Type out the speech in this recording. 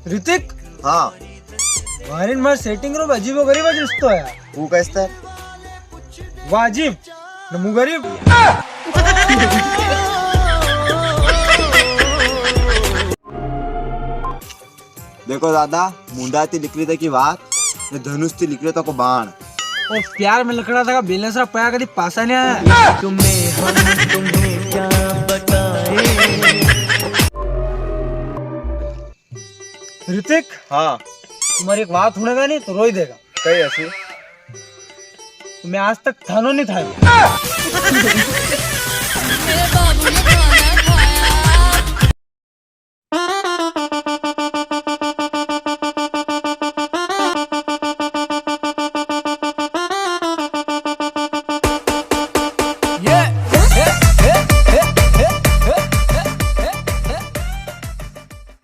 ऋतिक हाँ वारिन मार सेटिंग रो अजीबो गरीब दिसतो है। वो कैसा है? वाजिब नमू गरीब। देखो दादा, मुंडा ती लिख रही था की बात, ने धनुष ती लिख रही था को बाण। और प्यार में लकड़ा था का बैलेंस रा पाया कभी पासा नहीं आया। तुम्हें क्या बताएं। ऋतिक हाँ तुम्हारी एक बात सुनेगा नहीं तो रोई देगा। कई ऐसी मैं आज तक थानो नहीं था।